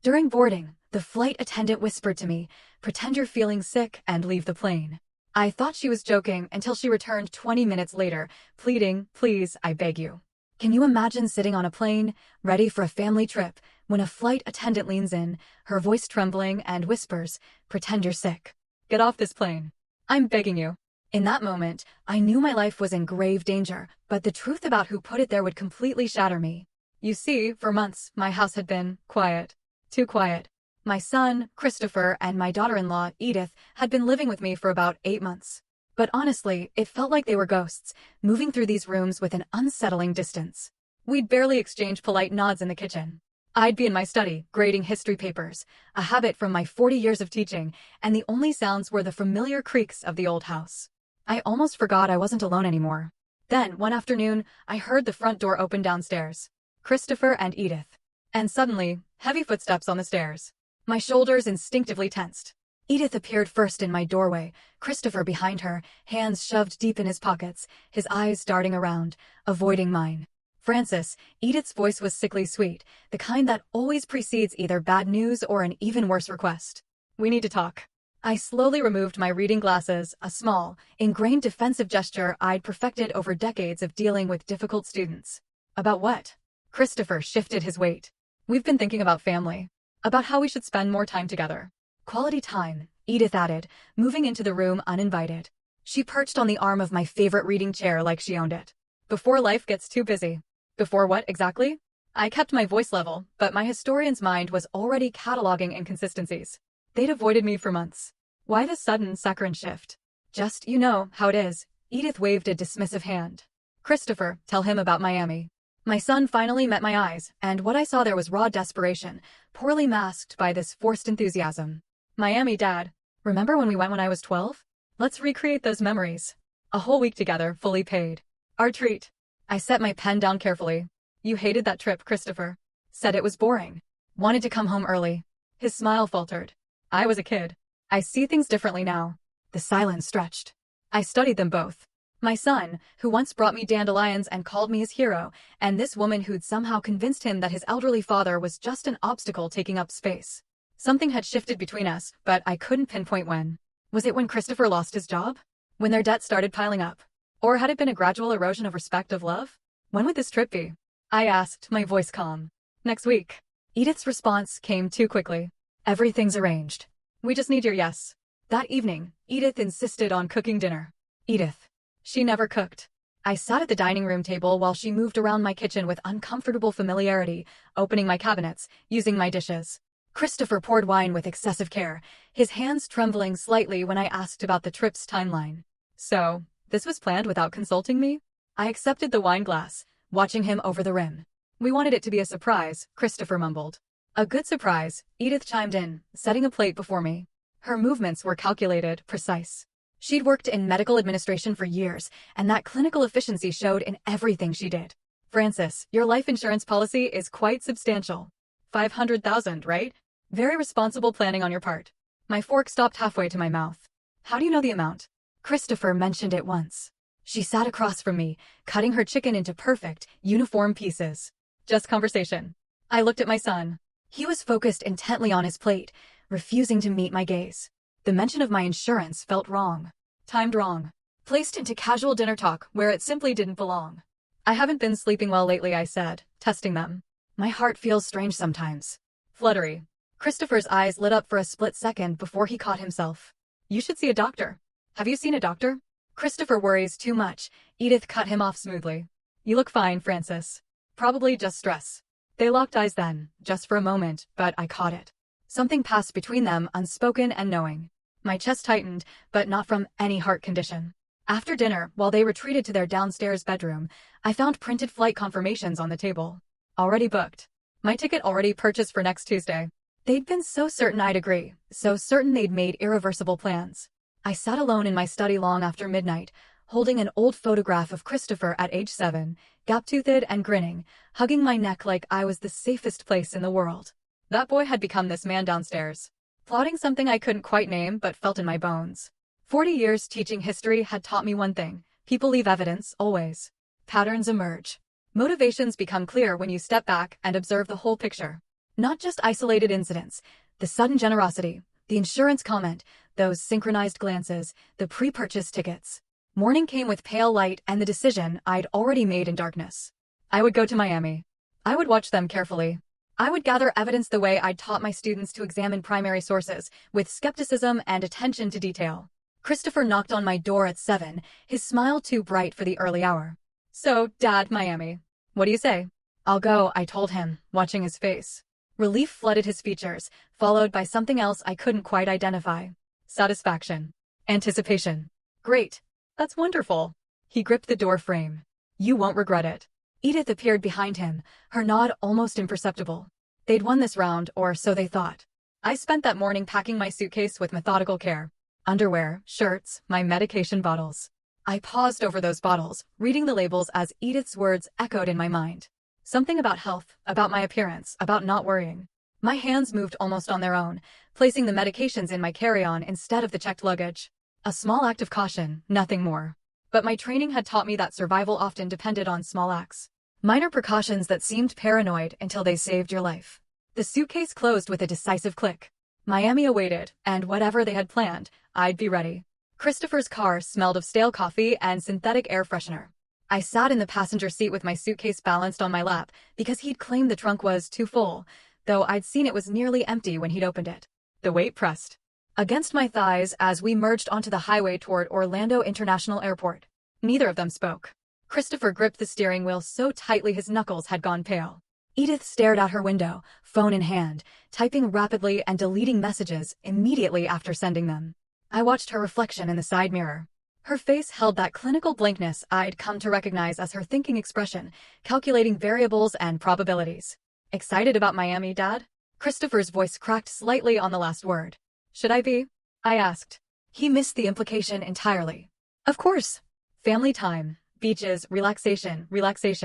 During boarding, the flight attendant whispered to me, "Pretend you're feeling sick and leave the plane." I thought she was joking until she returned 20 minutes later, pleading, "Please, I beg you." Can you imagine sitting on a plane, ready for a family trip, when a flight attendant leans in, her voice trembling, and whispers, "Pretend you're sick. Get off this plane. I'm begging you." In that moment, I knew my life was in grave danger, but the truth about who put it there would completely shatter me. You see, for months, my house had been quiet. Too quiet. My son, Christopher, and my daughter-in-law, Edith, had been living with me for about 8 months. But honestly, it felt like they were ghosts, moving through these rooms with an unsettling distance. We'd barely exchange polite nods in the kitchen. I'd be in my study, grading history papers, a habit from my 40 years of teaching, and the only sounds were the familiar creaks of the old house. I almost forgot I wasn't alone anymore. Then, one afternoon, I heard the front door open downstairs. Christopher and Edith. And suddenly, heavy footsteps on the stairs. My shoulders instinctively tensed. Edith appeared first in my doorway, Christopher behind her, hands shoved deep in his pockets, his eyes darting around, avoiding mine. "Francis," Edith's voice was sickly sweet, the kind that always precedes either bad news or an even worse request. "We need to talk." I slowly removed my reading glasses, a small, ingrained defensive gesture I'd perfected over decades of dealing with difficult students. "About what?" Christopher shifted his weight. "We've been thinking about family. About how we should spend more time together." "Quality time," Edith added, moving into the room uninvited. She perched on the arm of my favorite reading chair like she owned it. "Before life gets too busy." "Before what, exactly?" I kept my voice level, but my historian's mind was already cataloging inconsistencies. They'd avoided me for months. Why this sudden saccharine shift? "Just, you know how it is." Edith waved a dismissive hand. "Christopher, tell him about Miami." My son finally met my eyes, and what I saw there was raw desperation, poorly masked by this forced enthusiasm. "Miami, Dad. Remember when we went when I was 12? Let's recreate those memories. A whole week together, fully paid. Our treat." I set my pen down carefully. "You hated that trip, Christopher. Said it was boring. Wanted to come home early." His smile faltered. "I was a kid. I see things differently now." The silence stretched. I studied them both. My son, who once brought me dandelions and called me his hero, and this woman who'd somehow convinced him that his elderly father was just an obstacle taking up space. Something had shifted between us, but I couldn't pinpoint when. Was it when Christopher lost his job? When their debt started piling up? Or had it been a gradual erosion of respect, of love? "When would this trip be?" I asked, my voice calm. "Next week." Edith's response came too quickly. "Everything's arranged. We just need your yes." That evening, Edith insisted on cooking dinner. Edith. She never cooked. I sat at the dining room table while she moved around my kitchen with uncomfortable familiarity, opening my cabinets, using my dishes. Christopher poured wine with excessive care, his hands trembling slightly when I asked about the trip's timeline. "So, this was planned without consulting me?" I accepted the wine glass, watching him over the rim. "We wanted it to be a surprise," Christopher mumbled. "A good surprise," Edith chimed in, setting a plate before me. Her movements were calculated, precise. She'd worked in medical administration for years, and that clinical efficiency showed in everything she did. "Francis, your life insurance policy is quite substantial. 500,000, right? Very responsible planning on your part." My fork stopped halfway to my mouth. "How do you know the amount?" Christopher mentioned it once. She sat across from me, cutting her chicken into perfect, uniform pieces. "Just conversation." I looked at my son. He was focused intently on his plate, refusing to meet my gaze. The mention of my insurance felt wrong. Timed wrong. Placed into casual dinner talk where it simply didn't belong. "I haven't been sleeping well lately," I said, testing them. "My heart feels strange sometimes." Fluttery. Christopher's eyes lit up for a split second before he caught himself. "You should see a doctor." "Have you seen a doctor?" "Christopher worries too much." Edith cut him off smoothly. "You look fine, Francis. Probably just stress." They locked eyes then, just for a moment, but I caught it. Something passed between them, unspoken and knowing. My chest tightened, but not from any heart condition. After dinner, while they retreated to their downstairs bedroom, I found printed flight confirmations on the table. Already booked. My ticket already purchased for next Tuesday. They'd been so certain I'd agree, so certain they'd made irreversible plans. I sat alone in my study long after midnight, holding an old photograph of Christopher at age 7, gap-toothed and grinning, hugging my neck like I was the safest place in the world. That boy had become this man downstairs, plotting something I couldn't quite name but felt in my bones. 40 years teaching history had taught me one thing: people leave evidence, always. Patterns emerge. Motivations become clear when you step back and observe the whole picture. Not just isolated incidents, the sudden generosity, the insurance comment, those synchronized glances, the pre-purchase tickets. Morning came with pale light and the decision I'd already made in darkness. I would go to Miami. I would watch them carefully. I would gather evidence the way I'd taught my students to examine primary sources, with skepticism and attention to detail. Christopher knocked on my door at 7, his smile too bright for the early hour. "So, Dad, Miami. What do you say?" "I'll go," I told him, watching his face. Relief flooded his features, followed by something else I couldn't quite identify. Satisfaction. Anticipation. "Great. That's wonderful." He gripped the door frame. "You won't regret it." Edith appeared behind him, her nod almost imperceptible. They'd won this round, or so they thought. I spent that morning packing my suitcase with methodical care. Underwear, shirts, my medication bottles. I paused over those bottles, reading the labels as Edith's words echoed in my mind. Something about health, about my appearance, about not worrying. My hands moved almost on their own, placing the medications in my carry-on instead of the checked luggage. A small act of caution, nothing more. But my training had taught me that survival often depended on small acts. Minor precautions that seemed paranoid until they saved your life. The suitcase closed with a decisive click. Miami awaited, and whatever they had planned, I'd be ready. Christopher's car smelled of stale coffee and synthetic air freshener. I sat in the passenger seat with my suitcase balanced on my lap because he'd claimed the trunk was too full, though I'd seen it was nearly empty when he'd opened it. The weight pressed against my thighs as we merged onto the highway toward Orlando International Airport. Neither of them spoke. Christopher gripped the steering wheel so tightly his knuckles had gone pale. Edith stared out her window, phone in hand, typing rapidly and deleting messages immediately after sending them. I watched her reflection in the side mirror. Her face held that clinical blankness I'd come to recognize as her thinking expression, calculating variables and probabilities. "Excited about Miami, Dad?" Christopher's voice cracked slightly on the last word. "Should I be?" I asked. He missed the implication entirely. "Of course. Family time, beaches, relaxation,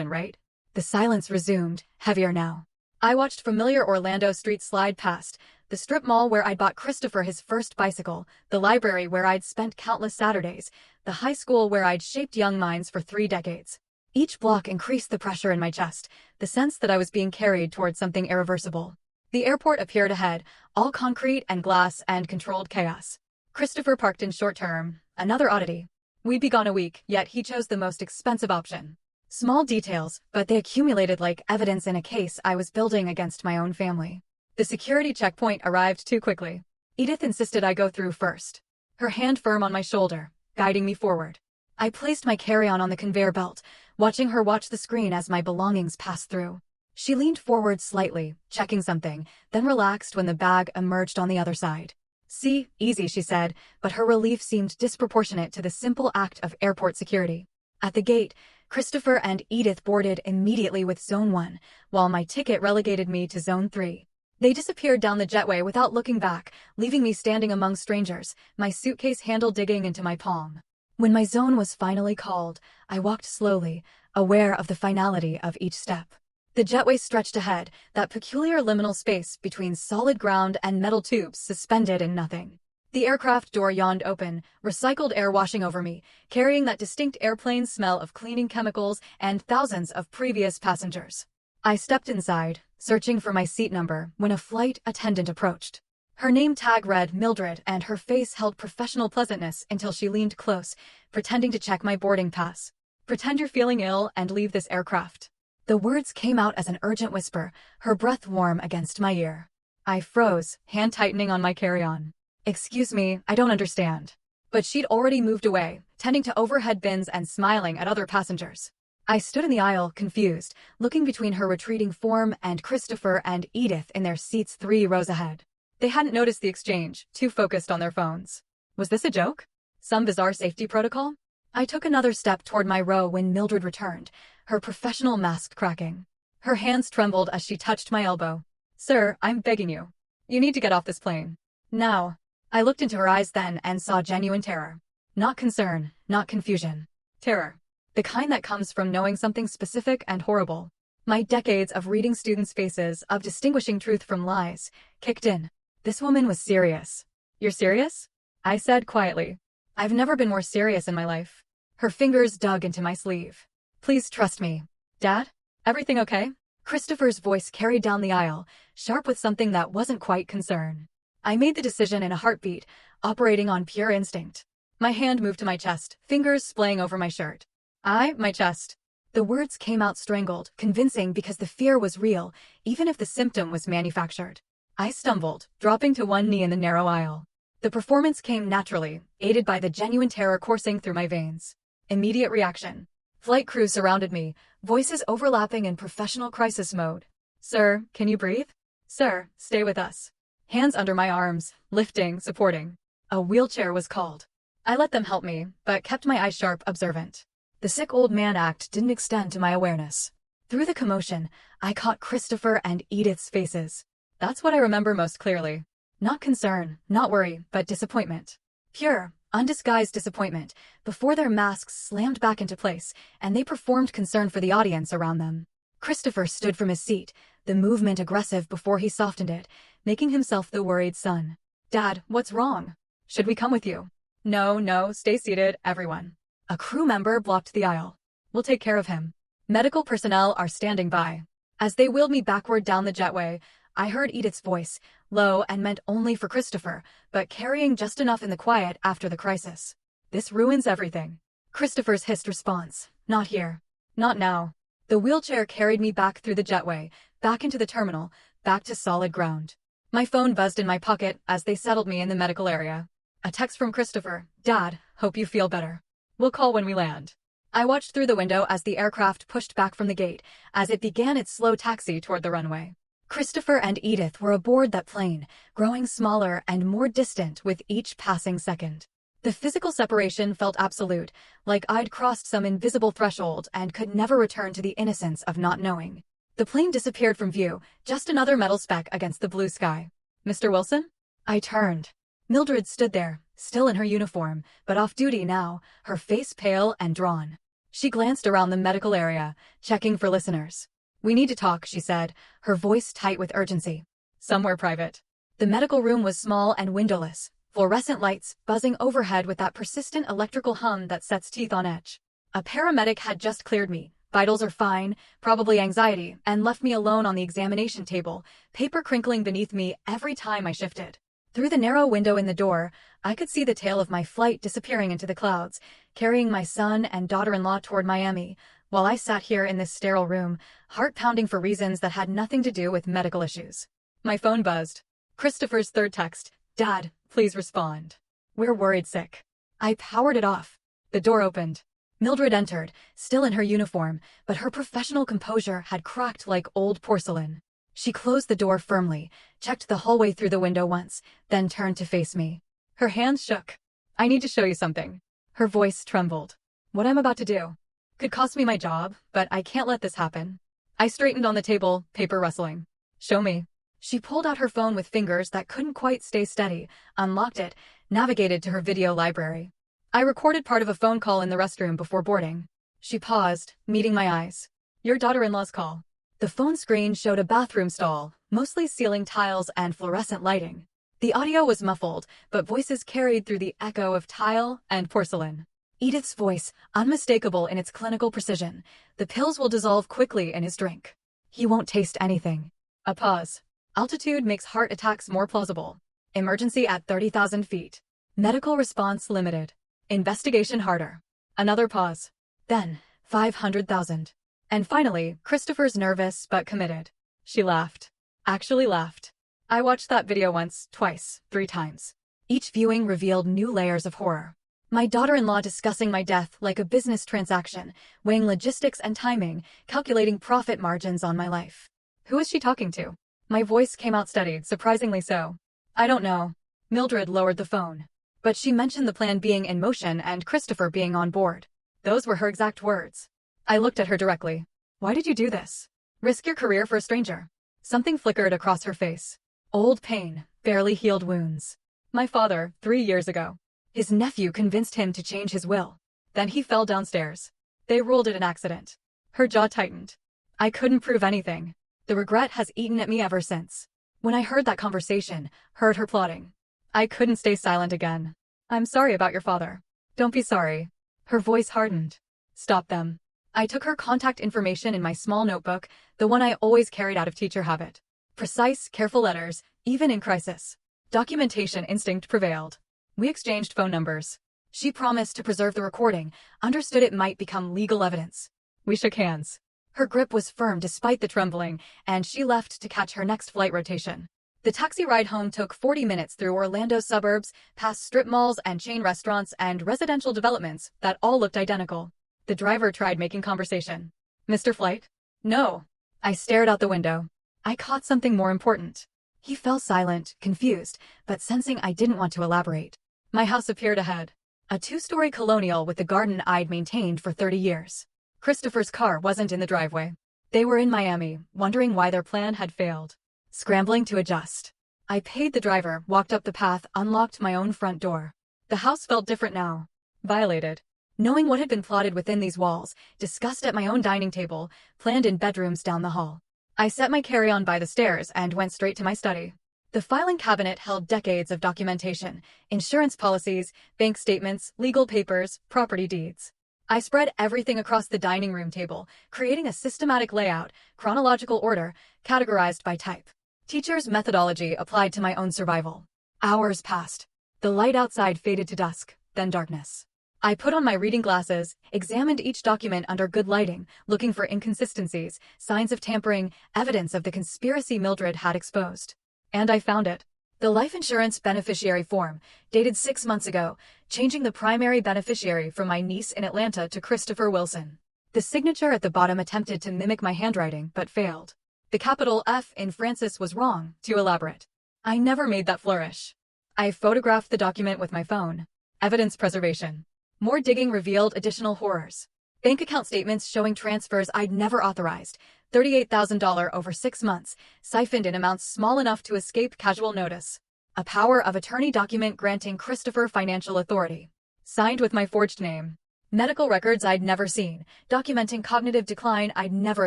right?" The silence resumed, heavier now. I watched familiar Orlando streets slide past, the strip mall where I'd bought Christopher his first bicycle, the library where I'd spent countless Saturdays, the high school where I'd shaped young minds for 3 decades. Each block increased the pressure in my chest, the sense that I was being carried toward something irreversible. The airport appeared ahead, all concrete and glass and controlled chaos. Christopher parked in short term, another oddity. We'd be gone a week, yet he chose the most expensive option. Small details, but they accumulated like evidence in a case I was building against my own family. The security checkpoint arrived too quickly. Edith insisted I go through first, her hand firm on my shoulder, guiding me forward. I placed my carry-on on the conveyor belt, watching her watch the screen as my belongings passed through. She leaned forward slightly, checking something, then relaxed when the bag emerged on the other side. "See, easy," she said, but her relief seemed disproportionate to the simple act of airport security. At the gate, Christopher and Edith boarded immediately with Zone 1, while my ticket relegated me to Zone 3. They disappeared down the jetway without looking back, leaving me standing among strangers, my suitcase handle digging into my palm. When my zone was finally called, I walked slowly, aware of the finality of each step. The jetway stretched ahead, that peculiar liminal space between solid ground and metal tubes suspended in nothing. The aircraft door yawned open, recycled air washing over me, carrying that distinct airplane smell of cleaning chemicals and thousands of previous passengers. I stepped inside, searching for my seat number, when a flight attendant approached. Her name tag read Mildred, and her face held professional pleasantness until she leaned close, pretending to check my boarding pass. "Pretend you're feeling ill and leave this aircraft." The words came out as an urgent whisper, her breath warm against my ear. I froze, hand tightening on my carry-on. "Excuse me, I don't understand." But she'd already moved away, tending to overhead bins and smiling at other passengers. I stood in the aisle, confused, looking between her retreating form and Christopher and Edith in their seats 3 rows ahead. They hadn't noticed the exchange, too focused on their phones. Was this a joke? Some bizarre safety protocol? I took another step toward my row when Mildred returned, her professional mask cracking. Her hands trembled as she touched my elbow. "Sir, I'm begging you. You need to get off this plane. Now." I looked into her eyes then and saw genuine terror. Not concern, not confusion. Terror. The kind that comes from knowing something specific and horrible. My decades of reading students' faces, of distinguishing truth from lies, kicked in. This woman was serious. "You're serious?" I said quietly. "I've never been more serious in my life." Her fingers dug into my sleeve. "Please trust me." "Dad? Everything okay?" Christopher's voice carried down the aisle, sharp with something that wasn't quite concern. I made the decision in a heartbeat, operating on pure instinct. My hand moved to my chest, fingers splaying over my shirt. My chest. The words came out strangled, convincing because the fear was real, even if the symptom was manufactured. I stumbled, dropping to one knee in the narrow aisle. The performance came naturally, aided by the genuine terror coursing through my veins. Immediate reaction. Flight crew surrounded me, voices overlapping in professional crisis mode. Sir, can you breathe? Sir, stay with us. Hands under my arms, lifting, supporting. A wheelchair was called. I let them help me, but kept my eyes sharp, observant. The sick old man act didn't extend to my awareness. Through the commotion, I caught Christopher and Edith's faces. That's what I remember most clearly. Not concern, not worry, but disappointment. Pure, undisguised disappointment, before their masks slammed back into place, and they performed concern for the audience around them. Christopher stood from his seat, the movement aggressive before he softened it, making himself the worried son. Dad, what's wrong? Should we come with you? No, stay seated, everyone. A crew member blocked the aisle. We'll take care of him. Medical personnel are standing by. As they wheeled me backward down the jetway, I heard Edith's voice, low and meant only for Christopher, but carrying just enough in the quiet after the crisis. This ruins everything. Christopher's hissed response. Not here. Not now. The wheelchair carried me back through the jetway, back into the terminal, back to solid ground. My phone buzzed in my pocket as they settled me in the medical area. A text from Christopher. Dad, hope you feel better. We'll call when we land. I watched through the window as the aircraft pushed back from the gate, as it began its slow taxi toward the runway. Christopher and Edith were aboard that plane, growing smaller and more distant with each passing second. The physical separation felt absolute, like I'd crossed some invisible threshold and could never return to the innocence of not knowing. The plane disappeared from view, just another metal speck against the blue sky. Mr. Wilson? I turned. Mildred stood there, still in her uniform, but off-duty now, her face pale and drawn. She glanced around the medical area, checking for listeners. We need to talk, she said, her voice tight with urgency. Somewhere private. The medical room was small and windowless, fluorescent lights buzzing overhead with that persistent electrical hum that sets teeth on edge. A paramedic had just cleared me. Vitals are fine, probably anxiety, and left me alone on the examination table, paper crinkling beneath me every time I shifted. Through the narrow window in the door, I could see the tail of my flight disappearing into the clouds, carrying my son and daughter-in-law toward Miami, while I sat here in this sterile room, heart-pounding for reasons that had nothing to do with medical issues. My phone buzzed. Christopher's third text. Dad, please respond. We're worried sick. I powered it off. The door opened. Mildred entered, still in her uniform, but her professional composure had cracked like old porcelain. She closed the door firmly, checked the hallway through the window once, then turned to face me. Her hands shook. I need to show you something. Her voice trembled. What I'm about to do could cost me my job, but I can't let this happen. I straightened on the table, paper rustling. Show me. She pulled out her phone with fingers that couldn't quite stay steady, unlocked it, navigated to her video library. I recorded part of a phone call in the restroom before boarding. She paused, meeting my eyes. Your daughter-in-law's call. The phone screen showed a bathroom stall, mostly ceiling tiles and fluorescent lighting. The audio was muffled, but voices carried through the echo of tile and porcelain. Edith's voice, unmistakable in its clinical precision. The pills will dissolve quickly in his drink. He won't taste anything. A pause. Altitude makes heart attacks more plausible. Emergency at 30,000 feet. Medical response limited. Investigation harder. Another pause. Then, 500,000. And finally, Christopher's nervous but committed. She laughed. Actually laughed. I watched that video once, twice, 3 times. Each viewing revealed new layers of horror. My daughter-in-law discussing my death like a business transaction, weighing logistics and timing, calculating profit margins on my life. Who is she talking to? My voice came out steady, surprisingly so. I don't know. Mildred lowered the phone. But she mentioned the plan being in motion and Christopher being on board. Those were her exact words. I looked at her directly. Why did you do this? Risk your career for a stranger? Something flickered across her face. Old pain, barely healed wounds. My father, 3 years ago. His nephew convinced him to change his will. Then he fell downstairs. They ruled it an accident. Her jaw tightened. I couldn't prove anything. The regret has eaten at me ever since. When I heard that conversation, heard her plotting, I couldn't stay silent again. I'm sorry about your father. Don't be sorry. Her voice hardened. Stop them. I took her contact information in my small notebook, the one I always carried out of teacher habit. Precise, careful letters, even in crisis. Documentation instinct prevailed. We exchanged phone numbers. She promised to preserve the recording, understood it might become legal evidence. We shook hands. Her grip was firm despite the trembling, and she left to catch her next flight rotation. The taxi ride home took 40 minutes through Orlando's suburbs, past strip malls and chain restaurants and residential developments that all looked identical. The driver tried making conversation. Mr. Flight? No. I stared out the window. I caught something more important. He fell silent, confused, but sensing I didn't want to elaborate. My house appeared ahead. A 2-story colonial with the garden I'd maintained for 30 years. Christopher's car wasn't in the driveway. They were in Miami, wondering why their plan had failed. Scrambling to adjust. I paid the driver, walked up the path, unlocked my own front door. The house felt different now. Violated. Knowing what had been plotted within these walls, discussed at my own dining table, planned in bedrooms down the hall. I set my carry-on by the stairs and went straight to my study. The filing cabinet held decades of documentation, insurance policies, bank statements, legal papers, property deeds. I spread everything across the dining room table, creating a systematic layout, chronological order, categorized by type. Teacher's methodology applied to my own survival. Hours passed. The light outside faded to dusk, then darkness. I put on my reading glasses, examined each document under good lighting, looking for inconsistencies, signs of tampering, evidence of the conspiracy Mildred had exposed. And I found it. The life insurance beneficiary form, dated 6 months ago, changing the primary beneficiary from my niece in Atlanta to Christopher Wilson. The signature at the bottom attempted to mimic my handwriting, but failed. The capital F in Francis was wrong, too elaborate. I never made that flourish. I photographed the document with my phone. Evidence preservation. More digging revealed additional horrors. Bank account statements showing transfers I'd never authorized, $38,000 over 6 months, siphoned in amounts small enough to escape casual notice. A power of attorney document granting Christopher financial authority. Signed with my forged name. Medical records I'd never seen, documenting cognitive decline I'd never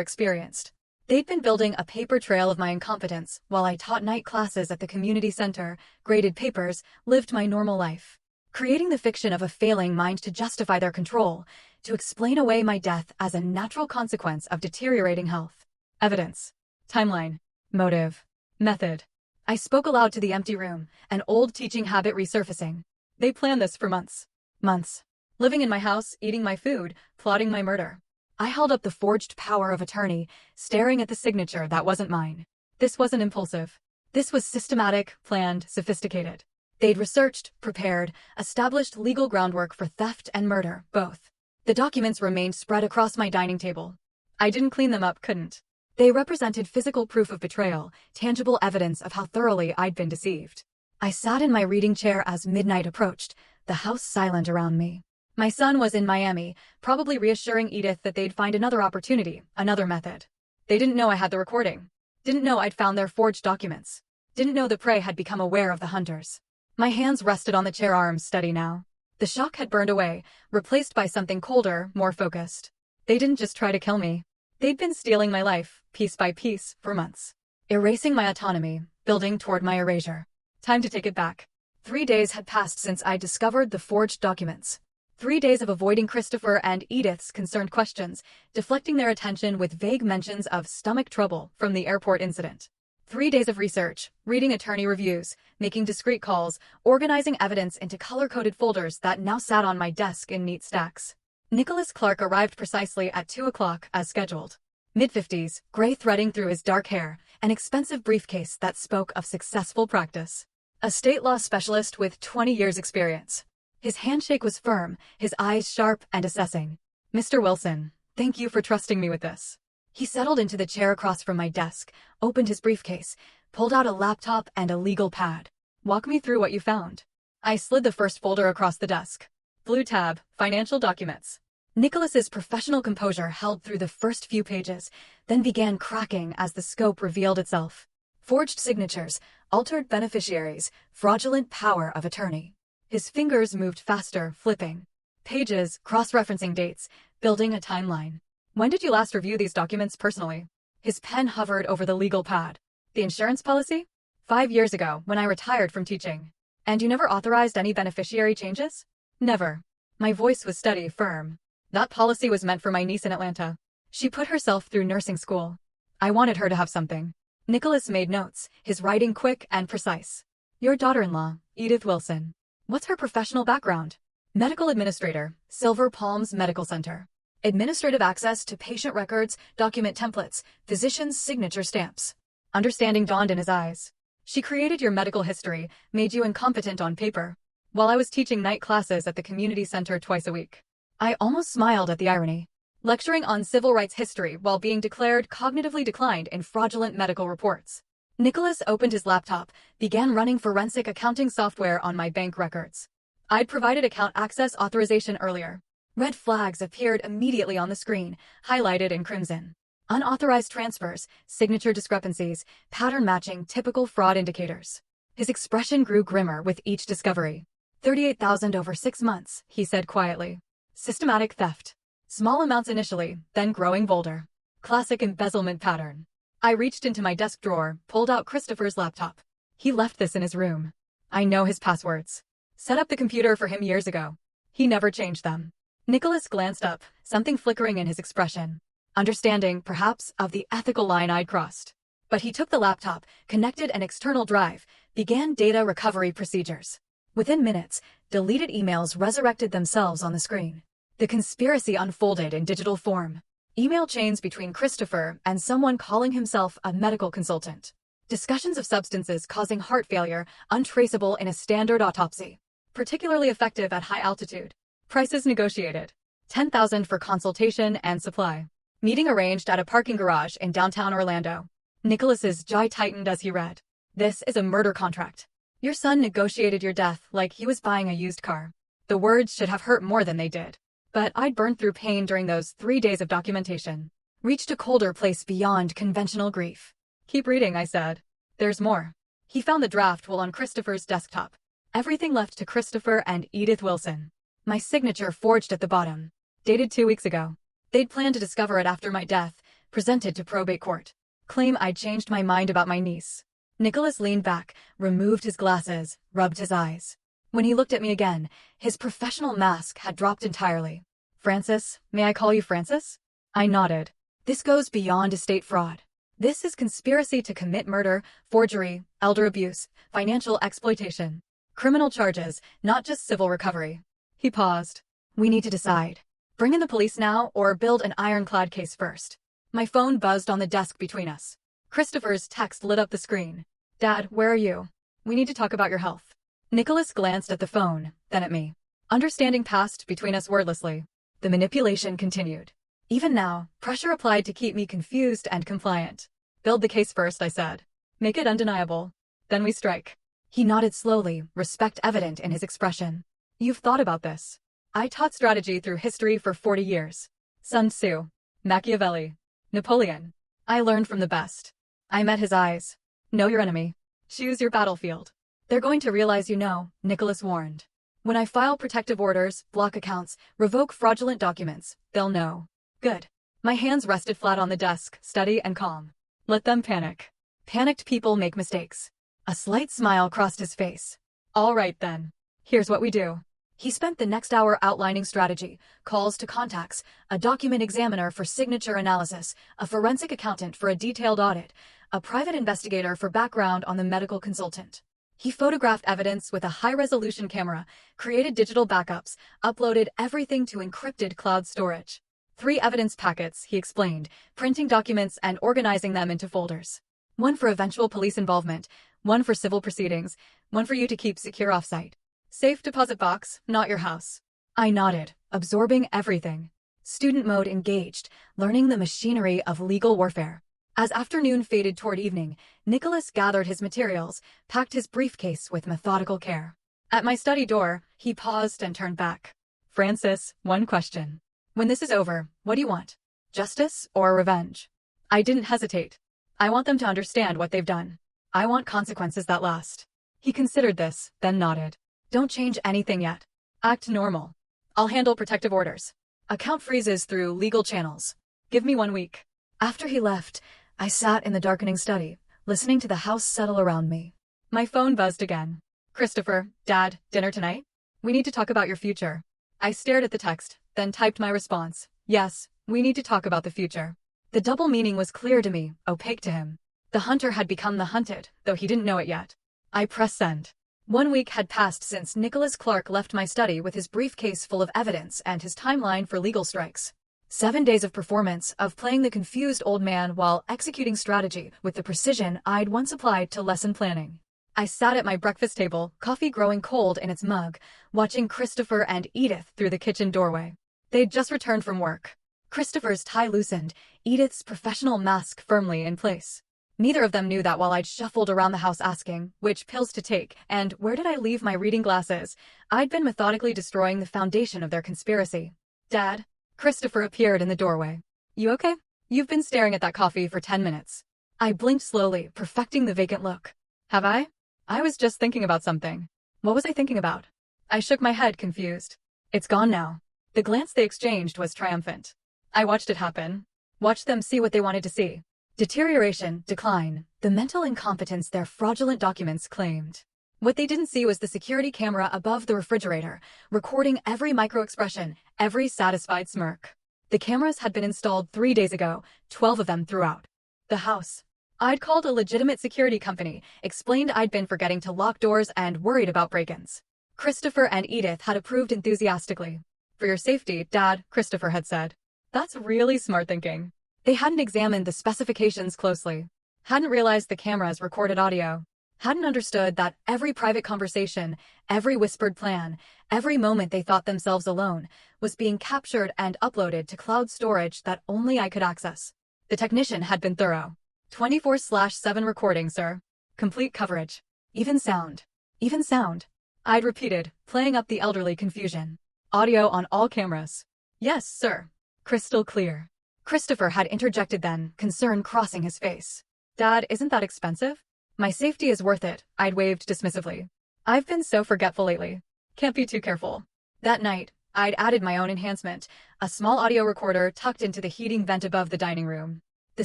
experienced. They'd been building a paper trail of my incompetence while I taught night classes at the community center, graded papers, lived my normal life. Creating the fiction of a failing mind to justify their control, to explain away my death as a natural consequence of deteriorating health. Evidence. Timeline. Motive. Method. I spoke aloud to the empty room, an old teaching habit resurfacing. They planned this for months. Months. Living in my house, eating my food, plotting my murder. I held up the forged power of attorney, staring at the signature that wasn't mine. This wasn't impulsive. This was systematic, planned, sophisticated. They'd researched, prepared, established legal groundwork for theft and murder, both. The documents remained spread across my dining table. I didn't clean them up, couldn't. They represented physical proof of betrayal, tangible evidence of how thoroughly I'd been deceived. I sat in my reading chair as midnight approached, the house silent around me. My son was in Miami, probably reassuring Edith that they'd find another opportunity, another method. They didn't know I had the recording. Didn't know I'd found their forged documents. Didn't know the prey had become aware of the hunters. My hands rested on the chair arms, steady now. The shock had burned away, replaced by something colder, more focused. They didn't just try to kill me. They'd been stealing my life, piece by piece, for months. Erasing my autonomy, building toward my erasure. Time to take it back. 3 days had passed since I discovered the forged documents. 3 days of avoiding Christopher and Edith's concerned questions, deflecting their attention with vague mentions of stomach trouble from the airport incident. 3 days of research, reading attorney reviews, making discreet calls, organizing evidence into color-coded folders that now sat on my desk in neat stacks. Nicholas Clark arrived precisely at 2 o'clock as scheduled. Mid-50s, gray threading through his dark hair, an expensive briefcase that spoke of successful practice. A state law specialist with 20 years' experience. His handshake was firm, his eyes sharp and assessing. Mr. Wilson, thank you for trusting me with this. He settled into the chair across from my desk, opened his briefcase, pulled out a laptop and a legal pad. Walk me through what you found. I slid the first folder across the desk. Blue tab, financial documents. Nicholas's professional composure held through the first few pages, then began cracking as the scope revealed itself. Forged signatures, altered beneficiaries, fraudulent power of attorney. His fingers moved faster, flipping. Pages, cross-referencing dates, building a timeline. When did you last review these documents personally? His pen hovered over the legal pad. The insurance policy? 5 years ago, when I retired from teaching. And you never authorized any beneficiary changes? Never. My voice was steady, firm. That policy was meant for my niece in Atlanta. She put herself through nursing school. I wanted her to have something. Nicholas made notes, his writing quick and precise. Your daughter-in-law, Edith Wilson. What's her professional background? Medical administrator, Silver Palms Medical Center. Administrative access to patient records, document templates, physician's signature stamps. Understanding dawned in his eyes. She created your medical history, made you incompetent on paper, while I was teaching night classes at the community center twice a week. I almost smiled at the irony. Lecturing on civil rights history while being declared cognitively declined in fraudulent medical reports. Nicholas opened his laptop, began running forensic accounting software on my bank records. I'd provided account access authorization earlier. Red flags appeared immediately on the screen, highlighted in crimson. Unauthorized transfers, signature discrepancies, pattern matching typical fraud indicators. His expression grew grimmer with each discovery. 38,000 over 6 months, he said quietly. Systematic theft. Small amounts initially, then growing bolder. Classic embezzlement pattern. I reached into my desk drawer, pulled out Christopher's laptop. He left this in his room. I know his passwords. Set up the computer for him years ago. He never changed them. Nicholas glanced up, something flickering in his expression. Understanding, perhaps, of the ethical line I'd crossed. But he took the laptop, connected an external drive, began data recovery procedures. Within minutes, deleted emails resurrected themselves on the screen. The conspiracy unfolded in digital form. Email chains between Christopher and someone calling himself a medical consultant. Discussions of substances causing heart failure, untraceable in a standard autopsy. Particularly effective at high altitude. Prices negotiated. $10,000 for consultation and supply. Meeting arranged at a parking garage in downtown Orlando. Nicholas's jaw tightened as he read. This is a murder contract. Your son negotiated your death like he was buying a used car. The words should have hurt more than they did. But I'd burned through pain during those 3 days of documentation. Reached a colder place beyond conventional grief. Keep reading, I said. There's more. He found the draft while on Christopher's desktop. Everything left to Christopher and Edith Wilson. My signature forged at the bottom. Dated 2 weeks ago. They'd planned to discover it after my death, presented to probate court. Claim I'd changed my mind about my niece. Nicholas leaned back, removed his glasses, rubbed his eyes. When he looked at me again, his professional mask had dropped entirely. Francis, may I call you Francis? I nodded. This goes beyond estate fraud. This is conspiracy to commit murder, forgery, elder abuse, financial exploitation. Criminal charges, not just civil recovery. He paused. We need to decide. Bring in the police now or build an ironclad case first. My phone buzzed on the desk between us. Christopher's text lit up the screen. Dad, where are you? We need to talk about your health. Nicholas glanced at the phone, then at me. Understanding passed between us wordlessly. The manipulation continued. Even now, pressure applied to keep me confused and compliant. Build the case first, I said. Make it undeniable. Then we strike. He nodded slowly, respect evident in his expression. You've thought about this. I taught strategy through history for 40 years. Sun Tzu, Machiavelli, Napoleon. I learned from the best. I met his eyes. Know your enemy. Choose your battlefield. They're going to realize you know, Nicholas warned. When I file protective orders, block accounts, revoke fraudulent documents, they'll know. Good. My hands rested flat on the desk, steady and calm. Let them panic. Panicked people make mistakes. A slight smile crossed his face. All right then. Here's what we do. He spent the next hour outlining strategy, calls to contacts, a document examiner for signature analysis, a forensic accountant for a detailed audit, a private investigator for background on the medical consultant. He photographed evidence with a high-resolution camera, created digital backups, uploaded everything to encrypted cloud storage. 3 evidence packets, he explained, printing documents and organizing them into folders. 1 for eventual police involvement, 1 for civil proceedings, 1 for you to keep secure off-site. Safe deposit box, not your house. I nodded, absorbing everything. Student mode engaged, learning the machinery of legal warfare. As afternoon faded toward evening, Nicholas gathered his materials, packed his briefcase with methodical care. At my study door, he paused and turned back. Francis, 1 question. When this is over, what do you want? Justice or revenge? I didn't hesitate. I want them to understand what they've done. I want consequences that last. He considered this, then nodded. Don't change anything yet. Act normal. I'll handle protective orders. Account freezes through legal channels. Give me 1 week. After he left, I sat in the darkening study, listening to the house settle around me. My phone buzzed again. Christopher, Dad, dinner tonight? We need to talk about your future. I stared at the text, then typed my response. Yes, we need to talk about the future. The double meaning was clear to me, opaque to him. The hunter had become the hunted, though he didn't know it yet. I pressed send. 1 week had passed since Nicholas Clark left my study with his briefcase full of evidence and his timeline for legal strikes. 7 days of performance, of playing the confused old man while executing strategy with the precision I'd once applied to lesson planning. I sat at my breakfast table, coffee growing cold in its mug, watching Christopher and Edith through the kitchen doorway. They'd just returned from work. Christopher's tie loosened, Edith's professional mask firmly in place. Neither of them knew that while I'd shuffled around the house asking which pills to take and where did I leave my reading glasses, I'd been methodically destroying the foundation of their conspiracy. Dad? Christopher appeared in the doorway. You okay? You've been staring at that coffee for 10 minutes. I blinked slowly, perfecting the vacant look. Have I? I was just thinking about something. What was I thinking about? I shook my head, confused. It's gone now. The glance they exchanged was triumphant. I watched it happen. Watched them see what they wanted to see. Deterioration, decline, the mental incompetence their fraudulent documents claimed. What they didn't see was the security camera above the refrigerator, recording every micro-expression, every satisfied smirk. The cameras had been installed 3 days ago, 12 of them throughout the house. I'd called a legitimate security company, explained I'd been forgetting to lock doors and worried about break-ins. Christopher and Edith had approved enthusiastically. For your safety, Dad, Christopher had said. That's really smart thinking. They hadn't examined the specifications closely, hadn't realized the cameras recorded audio, hadn't understood that every private conversation, every whispered plan, every moment they thought themselves alone, was being captured and uploaded to cloud storage that only I could access. The technician had been thorough. 24/7 recording, sir. Complete coverage. Even sound. Even sound. I'd repeated, playing up the elderly confusion. Audio on all cameras. Yes, sir. Crystal clear. Christopher had interjected then, concern crossing his face. Dad, isn't that expensive? My safety is worth it, I'd waved dismissively. I've been so forgetful lately. Can't be too careful. That night, I'd added my own enhancement, a small audio recorder tucked into the heating vent above the dining room. The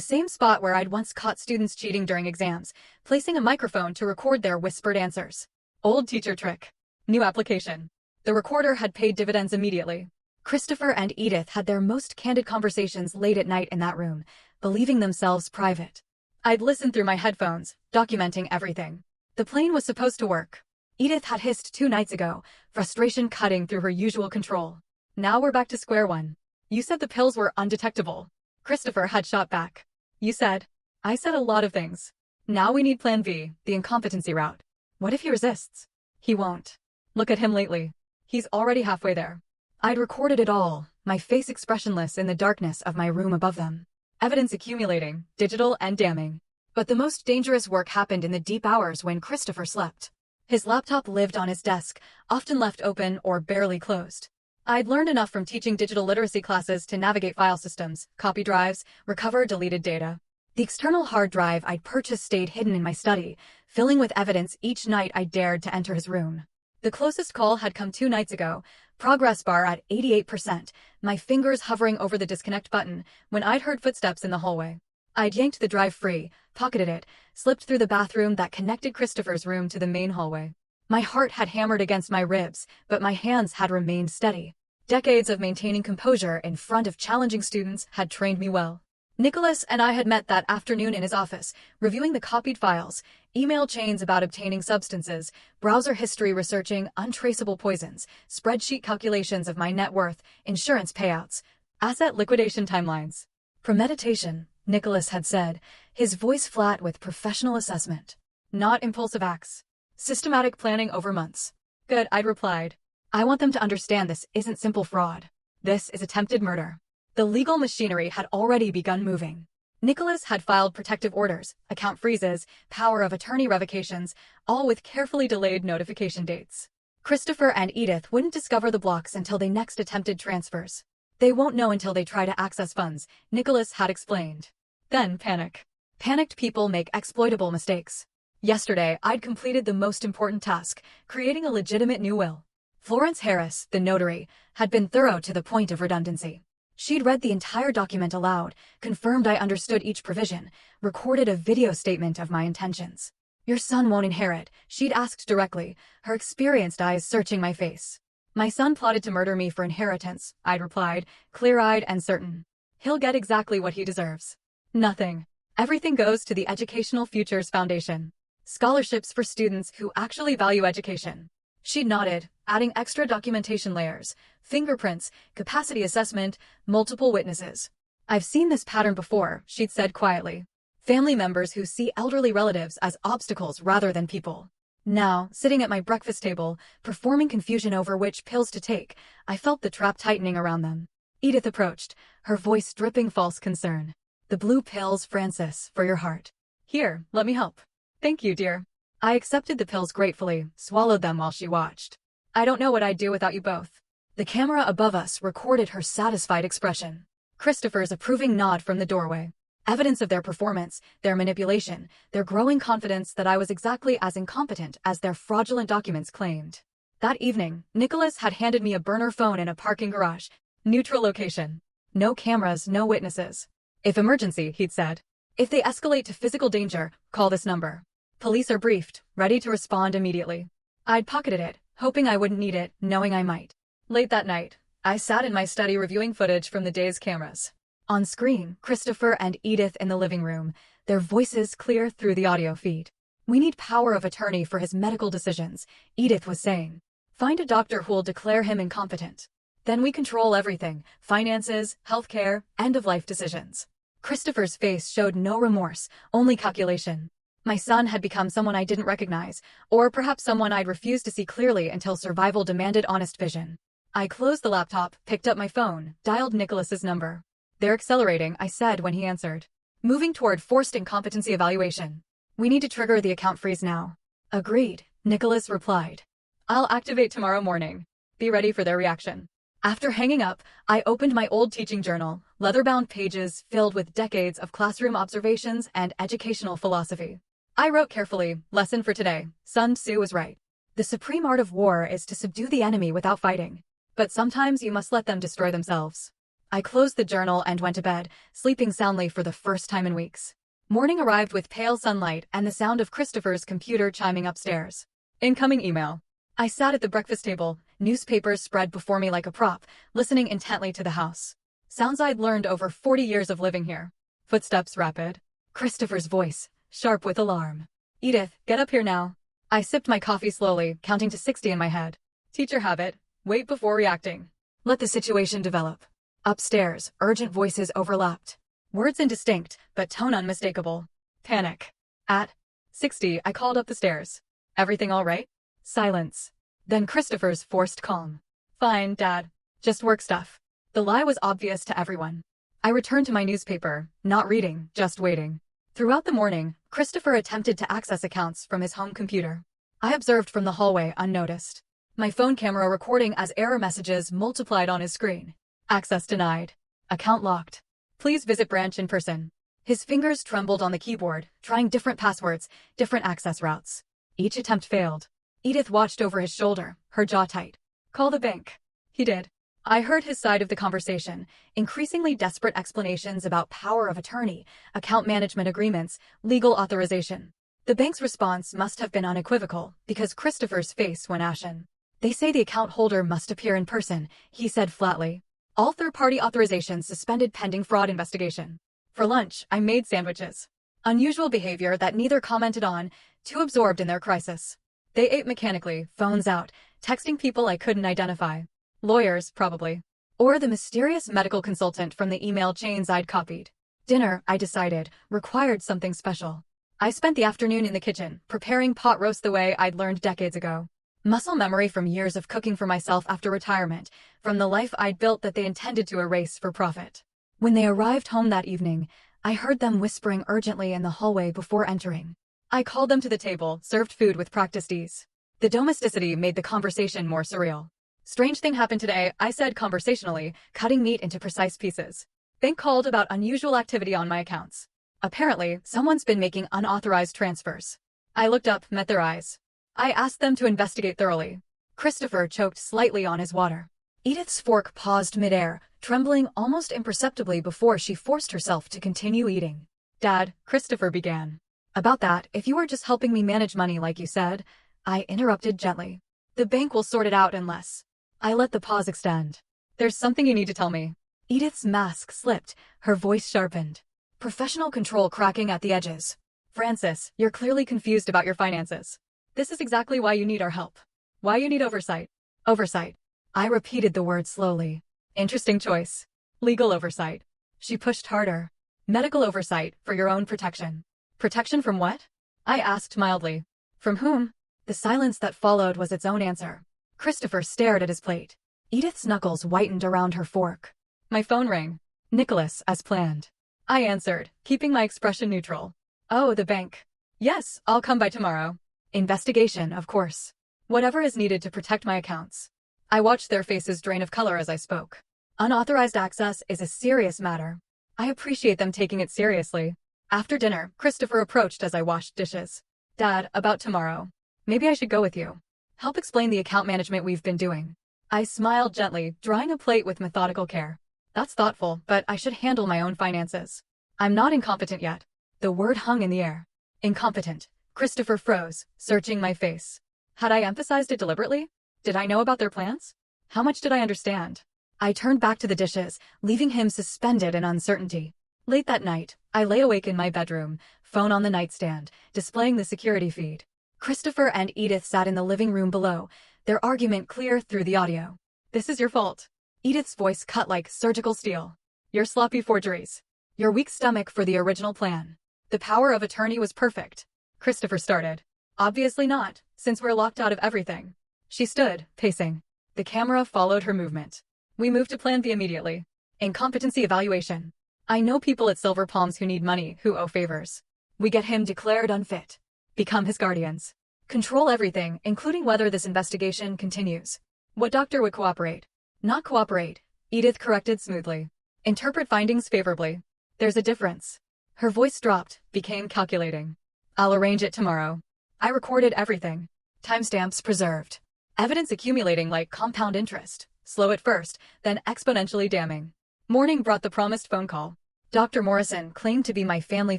same spot where I'd once caught students cheating during exams, placing a microphone to record their whispered answers. Old teacher trick. New application. The recorder had paid dividends immediately. Christopher and Edith had their most candid conversations late at night in that room, believing themselves private. I'd listened through my headphones, documenting everything. The plane was supposed to work. Edith had hissed 2 nights ago, frustration cutting through her usual control. Now we're back to square one. You said the pills were undetectable. Christopher had shot back. You said. I said a lot of things. Now we need plan B, the incompetency route. What if he resists? He won't. Look at him lately. He's already halfway there. I'd recorded it all, my face expressionless in the darkness of my room above them. Evidence accumulating, digital and damning. But the most dangerous work happened in the deep hours when Christopher slept. His laptop lived on his desk, often left open or barely closed. I'd learned enough from teaching digital literacy classes to navigate file systems, copy drives, recover deleted data. The external hard drive I'd purchased stayed hidden in my study, filling with evidence each night I dared to enter his room. The closest call had come 2 nights ago, progress bar at 88%, my fingers hovering over the disconnect button when I'd heard footsteps in the hallway. I'd yanked the drive free, pocketed it, slipped through the bathroom that connected Christopher's room to the main hallway. My heart had hammered against my ribs, but my hands had remained steady. Decades of maintaining composure in front of challenging students had trained me well. Nicholas and I had met that afternoon in his office, reviewing the copied files, email chains about obtaining substances, browser history researching untraceable poisons, spreadsheet calculations of my net worth, insurance payouts, asset liquidation timelines. Premeditation, Nicholas had said, his voice flat with professional assessment. Not impulsive acts. Systematic planning over months. Good, I'd replied. I want them to understand this isn't simple fraud. This is attempted murder. The legal machinery had already begun moving. Nicholas had filed protective orders, account freezes, power of attorney revocations, all with carefully delayed notification dates. Christopher and Edith wouldn't discover the blocks until they next attempted transfers. They won't know until they try to access funds, Nicholas had explained. Then panic. Panicked people make exploitable mistakes. Yesterday, I'd completed the most important task, creating a legitimate new will. Florence Harris, the notary, had been thorough to the point of redundancy. She'd read the entire document aloud, confirmed I understood each provision, recorded a video statement of my intentions. Your son won't inherit, she'd asked directly, her experienced eyes searching my face. My son plotted to murder me for inheritance, I'd replied, clear-eyed and certain. He'll get exactly what he deserves. Nothing. Everything goes to the Educational Futures Foundation. Scholarships for students who actually value education. She nodded, adding extra documentation layers, fingerprints, capacity assessment, multiple witnesses. I've seen this pattern before, she'd said quietly. Family members who see elderly relatives as obstacles rather than people. Now, sitting at my breakfast table, performing confusion over which pills to take, I felt the trap tightening around them. Edith approached, her voice dripping false concern. The blue pills, Francis, for your heart. Here, let me help. Thank you, dear. I accepted the pills gratefully, swallowed them while she watched. I don't know what I'd do without you both. The camera above us recorded her satisfied expression. Christopher's approving nod from the doorway. Evidence of their performance, their manipulation, their growing confidence that I was exactly as incompetent as their fraudulent documents claimed. That evening, Nicholas had handed me a burner phone in a parking garage. Neutral location. No cameras, no witnesses. If emergency, he'd said. If they escalate to physical danger, call this number. Police are briefed, ready to respond immediately. I'd pocketed it, hoping I wouldn't need it, knowing I might. Late that night, I sat in my study reviewing footage from the day's cameras. On screen, Christopher and Edith in the living room, their voices clear through the audio feed. We need power of attorney for his medical decisions, Edith was saying. Find a doctor who'll declare him incompetent. Then we control everything, finances, healthcare, end-of-life decisions. Christopher's face showed no remorse, only calculation. My son had become someone I didn't recognize, or perhaps someone I'd refused to see clearly until survival demanded honest vision. I closed the laptop, picked up my phone, dialed Nicholas's number. They're accelerating, I said when he answered. Moving toward forced incompetency evaluation. We need to trigger the account freeze now. Agreed, Nicholas replied. I'll activate tomorrow morning. Be ready for their reaction. After hanging up, I opened my old teaching journal, leather-bound pages filled with decades of classroom observations and educational philosophy. I wrote carefully, lesson for today, Sun Tzu was right. The supreme art of war is to subdue the enemy without fighting. But sometimes you must let them destroy themselves. I closed the journal and went to bed, sleeping soundly for the first time in weeks. Morning arrived with pale sunlight and the sound of Christopher's computer chiming upstairs. Incoming email. I sat at the breakfast table, newspapers spread before me like a prop, listening intently to the house. Sounds I'd learned over 40 years of living here. Footsteps rapid. Christopher's voice, sharp with alarm. Edith, get up here now. I sipped my coffee slowly, counting to 60 in my head. Teacher habit. Wait before reacting. Let the situation develop. Upstairs, urgent voices overlapped. Words indistinct, but tone unmistakable. Panic. At 60, I called up the stairs. Everything all right? Silence. Then Christopher's forced calm. Fine, Dad. Just work stuff. The lie was obvious to everyone. I returned to my newspaper, not reading, just waiting. Throughout the morning, Christopher attempted to access accounts from his home computer. I observed from the hallway unnoticed. My phone camera recording as error messages multiplied on his screen. Access denied. Account locked. Please visit branch in person. His fingers trembled on the keyboard, trying different passwords, different access routes. Each attempt failed. Edith watched over his shoulder, her jaw tight. Call the bank. He did. I heard his side of the conversation, increasingly desperate explanations about power of attorney, account management agreements, legal authorization. The bank's response must have been unequivocal, because Christopher's face went ashen. They say the account holder must appear in person, he said flatly. All third-party authorizations suspended pending fraud investigation. For lunch, I made sandwiches. Unusual behavior that neither commented on, too absorbed in their crisis. They ate mechanically, phones out, texting people I couldn't identify. Lawyers, probably. Or the mysterious medical consultant from the email chains I'd copied. Dinner, I decided, required something special. I spent the afternoon in the kitchen, preparing pot roast the way I'd learned decades ago. Muscle memory from years of cooking for myself after retirement, from the life I'd built that they intended to erase for profit. When they arrived home that evening, I heard them whispering urgently in the hallway before entering. I called them to the table, served food with practiced ease. The domesticity made the conversation more surreal. Strange thing happened today, I said conversationally, cutting meat into precise pieces. Bank called about unusual activity on my accounts. Apparently, someone's been making unauthorized transfers. I looked up, met their eyes. I asked them to investigate thoroughly. Christopher choked slightly on his water. Edith's fork paused midair, trembling almost imperceptibly before she forced herself to continue eating. Dad, Christopher began. About that, if you were just helping me manage money like you said, I interrupted gently. The bank will sort it out unless. I let the pause extend. There's something you need to tell me. Edith's mask slipped, her voice sharpened. Professional control cracking at the edges. Francis, you're clearly confused about your finances. This is exactly why you need our help. Why you need oversight. Oversight. I repeated the word slowly. Interesting choice. Legal oversight. She pushed harder. Medical oversight, for your own protection. Protection from what? I asked mildly. From whom? The silence that followed was its own answer. Christopher stared at his plate. Edith's knuckles whitened around her fork. My phone rang. Nicholas, as planned. I answered, keeping my expression neutral. Oh, the bank. Yes, I'll come by tomorrow. Investigation, of course. Whatever is needed to protect my accounts. I watched their faces drain of color as I spoke. Unauthorized access is a serious matter. I appreciate them taking it seriously. After dinner, Christopher approached as I washed dishes. Dad, about tomorrow. Maybe I should go with you. Help explain the account management we've been doing. I smiled gently, drawing a plate with methodical care. That's thoughtful, but I should handle my own finances. I'm not incompetent yet. The word hung in the air. Incompetent. Christopher froze, searching my face. Had I emphasized it deliberately? Did I know about their plans? How much did I understand? I turned back to the dishes, leaving him suspended in uncertainty. Late that night, I lay awake in my bedroom, phone on the nightstand, displaying the security feed. Christopher and Edith sat in the living room below, their argument clear through the audio. This is your fault. Edith's voice cut like surgical steel. Your sloppy forgeries. Your weak stomach for the original plan. The power of attorney was perfect. Christopher started. Obviously not, since we're locked out of everything. She stood, pacing. The camera followed her movement. We moved to Plan B immediately. Incompetency evaluation. I know people at Silver Palms who need money, who owe favors. We get him declared unfit. Become his guardians. Control everything, including whether this investigation continues. What doctor would cooperate? Not cooperate, Edith corrected smoothly. Interpret findings favorably. There's a difference. Her voice dropped, became calculating. I'll arrange it tomorrow. I recorded everything. Timestamps preserved. Evidence accumulating like compound interest. Slow at first, then exponentially damning. Morning brought the promised phone call. Dr. Morrison claimed to be my family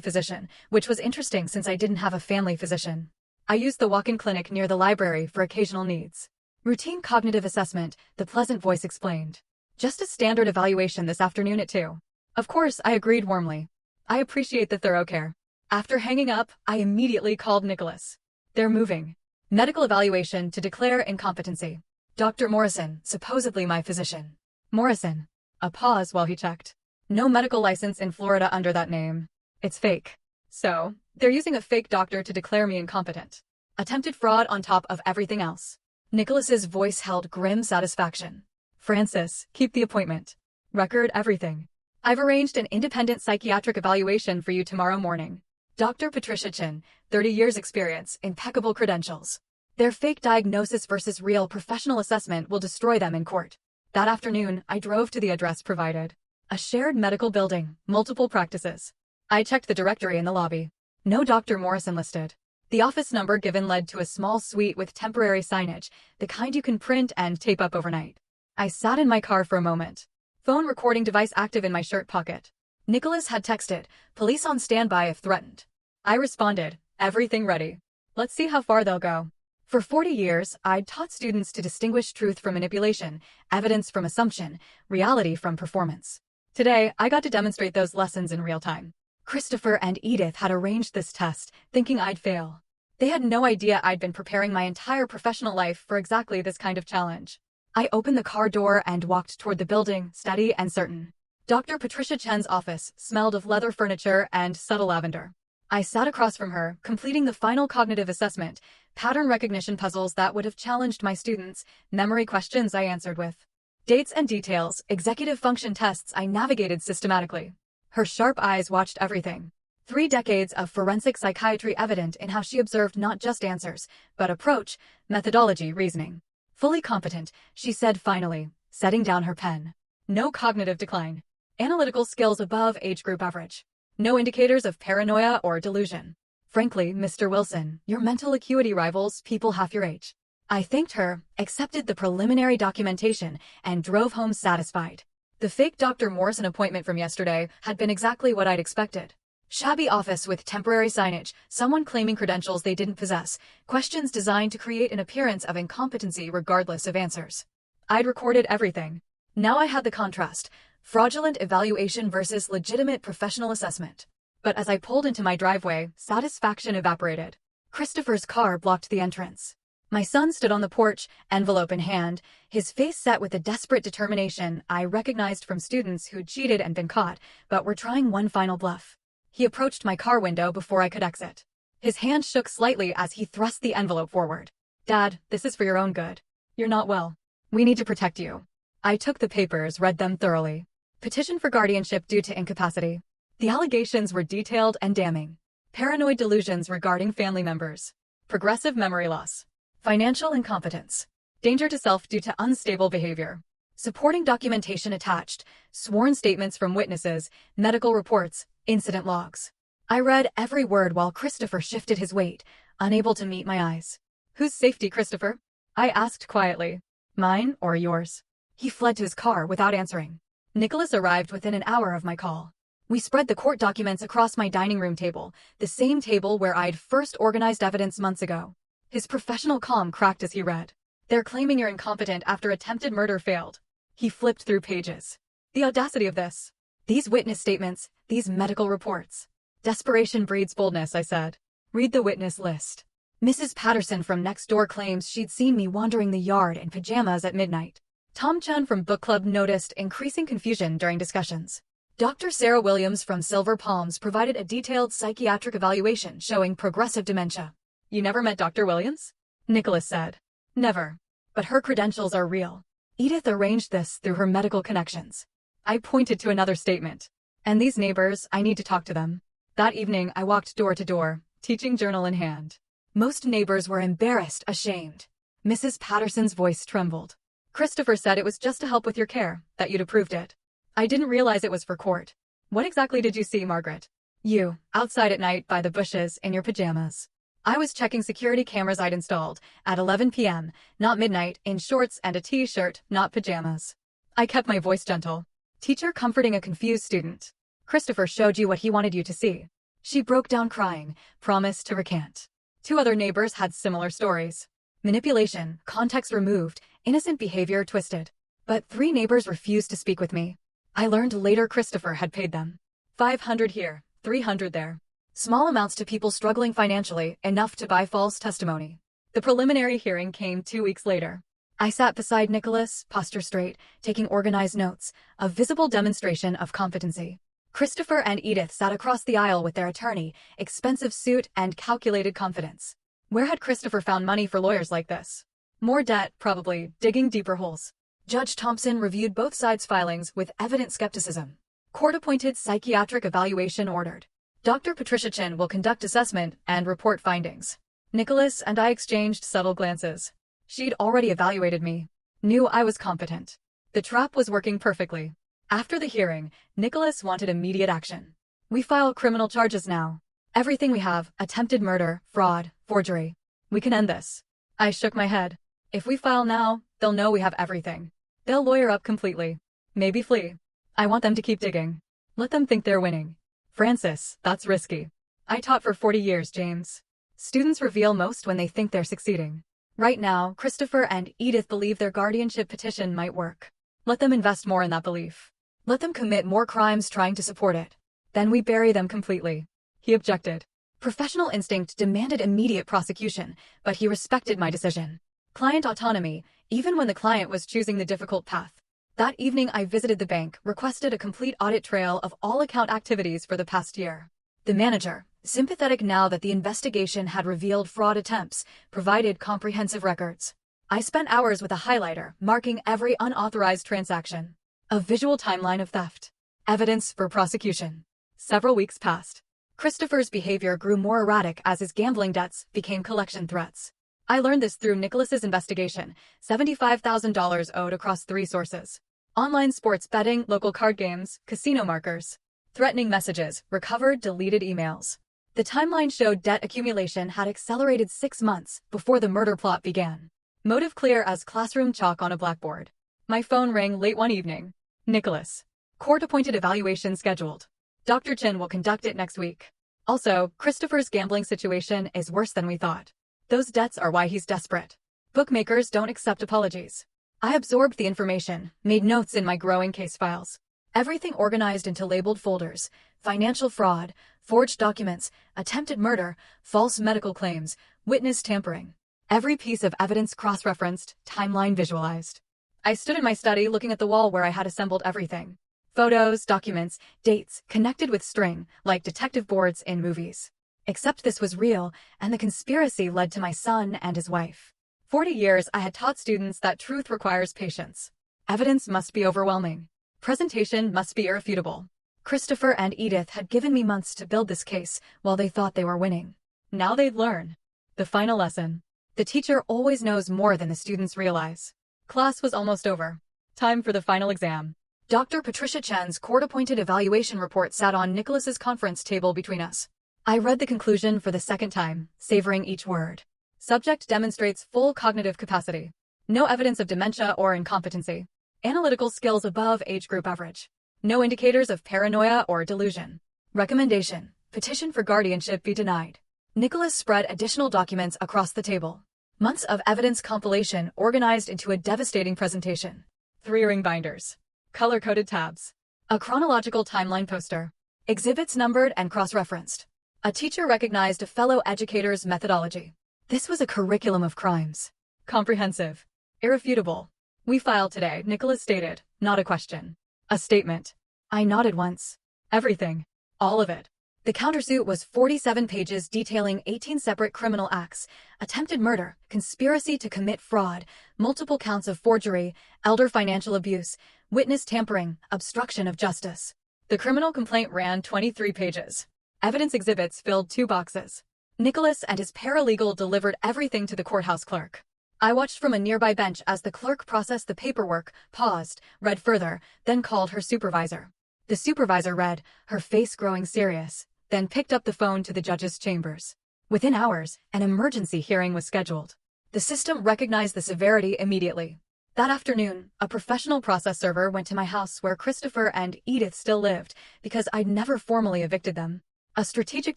physician, which was interesting since I didn't have a family physician. I used the walk-in clinic near the library for occasional needs. Routine cognitive assessment, the pleasant voice explained. Just a standard evaluation this afternoon at 2. Of course, I agreed warmly. I appreciate the thorough care. After hanging up, I immediately called Nicholas. They're moving. Medical evaluation to declare incompetency. Dr. Morrison, supposedly my physician. Morrison. A pause while he checked. No medical license in Florida under that name. It's fake. So, they're using a fake doctor to declare me incompetent. Attempted fraud on top of everything else. Nicholas's voice held grim satisfaction. Francis, keep the appointment. Record everything. I've arranged an independent psychiatric evaluation for you tomorrow morning. Dr. Patricia Chin, 30 years experience, impeccable credentials. Their fake diagnosis versus real professional assessment will destroy them in court. That afternoon, I drove to the address provided. A shared medical building, multiple practices. I checked the directory in the lobby. No Dr. Morrison listed. The office number given led to a small suite with temporary signage, the kind you can print and tape up overnight. I sat in my car for a moment. Phone recording device active in my shirt pocket. Nicholas had texted, police on standby if threatened. I responded, everything ready. Let's see how far they'll go. For 40 years, I'd taught students to distinguish truth from manipulation, evidence from assumption, reality from performance. Today, I got to demonstrate those lessons in real time. Christopher and Edith had arranged this test, thinking I'd fail. They had no idea I'd been preparing my entire professional life for exactly this kind of challenge. I opened the car door and walked toward the building, steady and certain. Dr. Patricia Chen's office smelled of leather furniture and subtle lavender. I sat across from her, completing the final cognitive assessment, pattern recognition puzzles that would have challenged my students, memory questions I answered with. Dates and details, executive function tests I navigated systematically. Her sharp eyes watched everything. 3 decades of forensic psychiatry evident in how she observed not just answers, but approach, methodology, reasoning. Fully competent, she said finally, setting down her pen. No cognitive decline. Analytical skills above age group average. No indicators of paranoia or delusion. Frankly, Mr. Wilson, your mental acuity rivals people half your age. I thanked her, accepted the preliminary documentation, and drove home satisfied. The fake Dr. Morrison appointment from yesterday had been exactly what I'd expected. Shabby office with temporary signage, someone claiming credentials they didn't possess, questions designed to create an appearance of incompetency regardless of answers. I'd recorded everything. Now I had the contrast. Fraudulent evaluation versus legitimate professional assessment. But as I pulled into my driveway, satisfaction evaporated. Christopher's car blocked the entrance. My son stood on the porch, envelope in hand, his face set with the desperate determination I recognized from students who'd cheated and been caught, but were trying one final bluff. He approached my car window before I could exit. His hand shook slightly as he thrust the envelope forward. "Dad, this is for your own good. You're not well. We need to protect you." I took the papers, read them thoroughly. Petition for guardianship due to incapacity. The allegations were detailed and damning. Paranoid delusions regarding family members. Progressive memory loss. Financial incompetence. Danger to self due to unstable behavior. Supporting documentation attached. Sworn statements from witnesses, medical reports, incident logs. I read every word while Christopher shifted his weight, unable to meet my eyes. "Whose safety, Christopher?" I asked quietly. "Mine or yours?" He fled to his car without answering. Nicholas arrived within an hour of my call. We spread the court documents across my dining room table, the same table where I'd first organized evidence months ago. His professional calm cracked as he read. "They're claiming you're incompetent after attempted murder failed." He flipped through pages. The audacity of this. These witness statements, these medical reports. "Desperation breeds boldness," I said. "Read the witness list. Mrs. Patterson from next door claims she'd seen me wandering the yard in pajamas at midnight. Tom Chen from book club noticed increasing confusion during discussions. Dr. Sarah Williams from Silver Palms provided a detailed psychiatric evaluation showing progressive dementia." "You never met Dr. Williams?" Nicholas said. "Never. But her credentials are real. Edith arranged this through her medical connections." I pointed to another statement. "And these neighbors, I need to talk to them." That evening, I walked door to door, teaching journal in hand. Most neighbors were embarrassed, ashamed. Mrs. Patterson's voice trembled. "Christopher said it was just to help with your care, that you'd approved it. I didn't realize it was for court. What exactly did you see, Margaret?" "You, outside at night by the bushes in your pajamas." I was checking security cameras I'd installed, at 11 p.m., not midnight, in shorts and a t-shirt, not pajamas. I kept my voice gentle. Teacher comforting a confused student. "Christopher showed you what he wanted you to see." She broke down crying, promised to recant. 2 other neighbors had similar stories. Manipulation, context removed, innocent behavior twisted. But 3 neighbors refused to speak with me. I learned later Christopher had paid them. 500 here, 300 there. Small amounts to people struggling financially, enough to buy false testimony. The preliminary hearing came 2 weeks later. I sat beside Nicholas, posture straight, taking organized notes, a visible demonstration of competency. Christopher and Edith sat across the aisle with their attorney, expensive suit and calculated confidence. Where had Christopher found money for lawyers like this? More debt, probably, digging deeper holes. Judge Thompson reviewed both sides' filings with evident skepticism. Court-appointed psychiatric evaluation ordered. Dr. Patricia Chin will conduct assessment and report findings. Nicholas and I exchanged subtle glances. She'd already evaluated me. Knew I was competent. The trap was working perfectly. After the hearing, Nicholas wanted immediate action. "We file criminal charges now. Everything we have, attempted murder, fraud, forgery. We can end this." I shook my head. "If we file now, they'll know we have everything. They'll lawyer up completely. Maybe flee. I want them to keep digging. Let them think they're winning." "Francis, that's risky." "I taught for 40 years, James. Students reveal most when they think they're succeeding. Right now, Christopher and Edith believe their guardianship petition might work. Let them invest more in that belief. Let them commit more crimes trying to support it. Then we bury them completely." He objected. Professional instinct demanded immediate prosecution, but he respected my decision. Client autonomy, even when the client was choosing the difficult path. That evening I visited the bank, requested a complete audit trail of all account activities for the past year. The manager, sympathetic now that the investigation had revealed fraud attempts, provided comprehensive records. I spent hours with a highlighter, marking every unauthorized transaction. A visual timeline of theft. Evidence for prosecution. Several weeks passed. Christopher's behavior grew more erratic as his gambling debts became collection threats. I learned this through Nicholas's investigation, $75,000 owed across 3 sources. Online sports betting, local card games, casino markers. Threatening messages, recovered deleted emails. The timeline showed debt accumulation had accelerated 6 months before the murder plot began. Motive clear as classroom chalk on a blackboard. My phone rang late one evening. "Nicholas. Court-appointed evaluation scheduled. Dr. Chin will conduct it next week. Also, Christopher's gambling situation is worse than we thought. Those debts are why he's desperate. Bookmakers don't accept apologies." I absorbed the information, made notes in my growing case files. Everything organized into labeled folders, financial fraud, forged documents, attempted murder, false medical claims, witness tampering. Every piece of evidence cross-referenced, timeline visualized. I stood in my study looking at the wall where I had assembled everything. Photos, documents, dates, connected with string, like detective boards in movies. Except this was real, and the conspiracy led to my son and his wife. 40 years I had taught students that truth requires patience. Evidence must be overwhelming. Presentation must be irrefutable. Christopher and Edith had given me months to build this case while they thought they were winning. Now they'd learn. The final lesson. The teacher always knows more than the students realize. Class was almost over. Time for the final exam. Dr. Patricia Chen's court-appointed evaluation report sat on Nicholas's conference table between us. I read the conclusion for the second time, savoring each word. Subject demonstrates full cognitive capacity. No evidence of dementia or incompetency. Analytical skills above age group average. No indicators of paranoia or delusion. Recommendation: petition for guardianship be denied. Nicholas spread additional documents across the table. Months of evidence compilation organized into a devastating presentation. 3 ring binders. Color-coded tabs. A chronological timeline poster. Exhibits numbered and cross-referenced. A teacher recognized a fellow educator's methodology. This was a curriculum of crimes. Comprehensive. Irrefutable. We filed today, Nicholas stated, not a question. A statement. I nodded once. Everything. All of it. The countersuit was 47 pages detailing 18 separate criminal acts, attempted murder, conspiracy to commit fraud, multiple counts of forgery, elder financial abuse, witness tampering, obstruction of justice. The criminal complaint ran 23 pages. Evidence exhibits filled 2 boxes. Nicholas and his paralegal delivered everything to the courthouse clerk. I watched from a nearby bench as the clerk processed the paperwork, paused, read further, then called her supervisor. The supervisor read, her face growing serious, then picked up the phone to the judge's chambers. Within hours, an emergency hearing was scheduled. The system recognized the severity immediately. That afternoon, a professional process server went to my house where Christopher and Edith still lived because I'd never formally evicted them. A strategic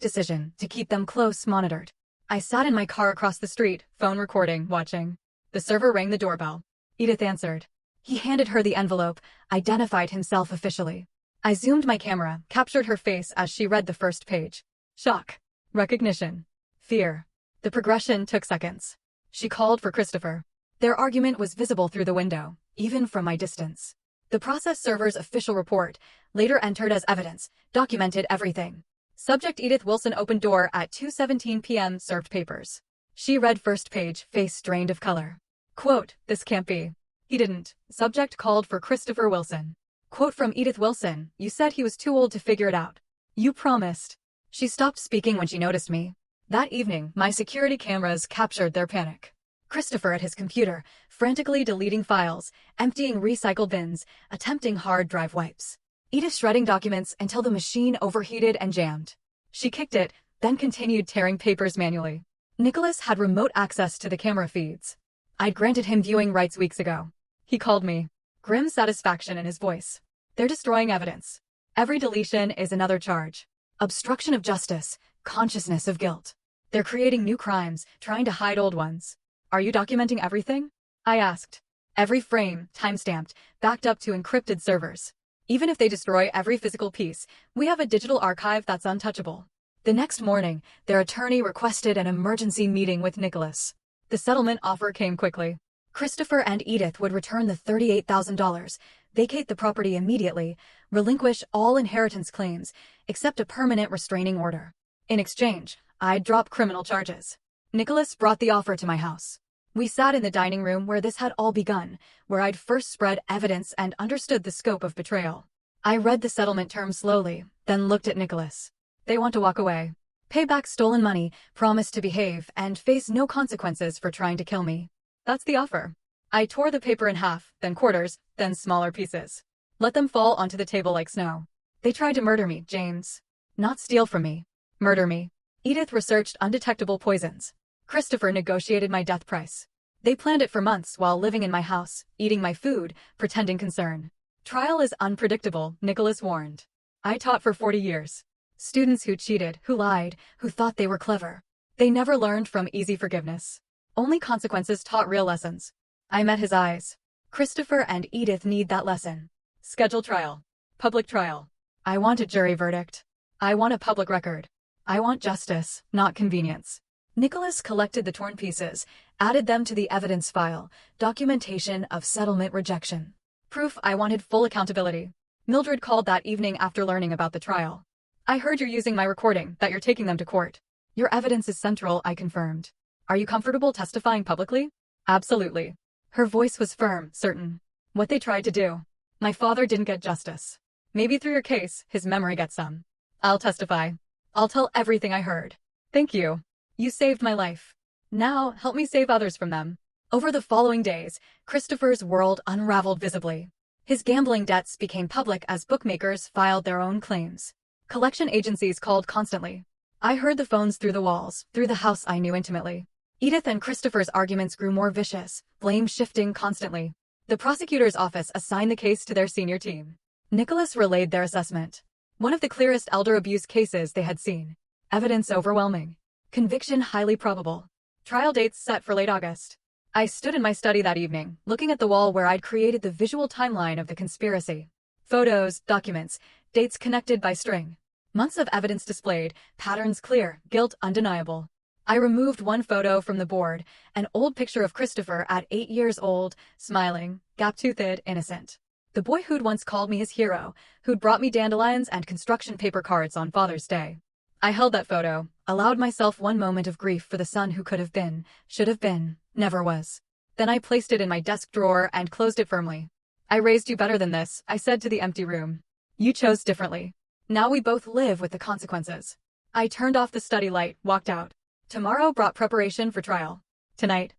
decision to keep them close monitored. I sat in my car across the street, phone recording, watching. The server rang the doorbell. Edith answered. He handed her the envelope, identified himself officially. I zoomed my camera, captured her face as she read the first page. Shock. Recognition. Fear. The progression took seconds. She called for Christopher. Their argument was visible through the window, even from my distance. The process server's official report, later entered as evidence, documented everything. Subject Edith Wilson opened door at 2:17 p.m. served papers. She read first page, face drained of color. Quote, this can't be. He didn't. Subject called for Christopher Wilson. Quote from Edith Wilson, you said he was too old to figure it out. You promised. She stopped speaking when she noticed me. That evening, my security cameras captured their panic. Christopher at his computer, frantically deleting files, emptying recycle bins, attempting hard drive wipes. Edith shredding documents until the machine overheated and jammed. She kicked it, then continued tearing papers manually. Nicholas had remote access to the camera feeds. I'd granted him viewing rights weeks ago. He called me. Grim satisfaction in his voice. They're destroying evidence. Every deletion is another charge. Obstruction of justice, consciousness of guilt. They're creating new crimes, trying to hide old ones. Are you documenting everything? I asked. Every frame, timestamped, backed up to encrypted servers. Even if they destroy every physical piece, we have a digital archive that's untouchable. The next morning, their attorney requested an emergency meeting with Nicholas. The settlement offer came quickly. Christopher and Edith would return the $38,000, vacate the property immediately, relinquish all inheritance claims, except a permanent restraining order. In exchange, I'd drop criminal charges. Nicholas brought the offer to my house. We sat in the dining room where this had all begun, where I'd first spread evidence and understood the scope of betrayal. I read the settlement terms slowly, then looked at Nicholas. They want to walk away. Pay back stolen money, promise to behave, and face no consequences for trying to kill me. That's the offer. I tore the paper in half, then quarters, then smaller pieces. Let them fall onto the table like snow. They tried to murder me, James. Not steal from me. Murder me. Edith researched undetectable poisons. Christopher negotiated my death price. They planned it for months while living in my house, eating my food, pretending concern. Trial is unpredictable, Nicholas warned. I taught for 40 years. Students who cheated, who lied, who thought they were clever. They never learned from easy forgiveness. Only consequences taught real lessons. I met his eyes. Christopher and Edith need that lesson. Schedule trial. Public trial. I want a jury verdict. I want a public record. I want justice, not convenience. Nicholas collected the torn pieces, added them to the evidence file, documentation of settlement rejection. Proof I wanted full accountability. Mildred called that evening after learning about the trial. I heard you're using my recording, that you're taking them to court. Your evidence is central, I confirmed. Are you comfortable testifying publicly? Absolutely. Her voice was firm, certain. What they tried to do. My father didn't get justice. Maybe through your case, his memory gets some. I'll testify. I'll tell everything I heard. Thank you. You saved my life. Now, help me save others from them. Over the following days, Christopher's world unraveled visibly. His gambling debts became public as bookmakers filed their own claims. Collection agencies called constantly. I heard the phones through the walls, through the house I knew intimately. Edith and Christopher's arguments grew more vicious, blame shifting constantly. The prosecutor's office assigned the case to their senior team. Nicholas relayed their assessment. One of the clearest elder abuse cases they had seen. Evidence overwhelming. Conviction highly probable. Trial dates set for late August. I stood in my study that evening, looking at the wall where I'd created the visual timeline of the conspiracy. Photos, documents, dates connected by string. Months of evidence displayed, patterns clear, guilt undeniable. I removed one photo from the board, an old picture of Christopher at 8 years old, smiling, gap-toothed, innocent. The boy who'd once called me his hero, who'd brought me dandelions and construction paper cards on Father's Day. I held that photo, allowed myself one moment of grief for the son who could have been, should have been, never was. Then I placed it in my desk drawer and closed it firmly. I raised you better than this, I said to the empty room. You chose differently. Now we both live with the consequences. I turned off the study light, walked out. Tomorrow brought preparation for trial. Tonight,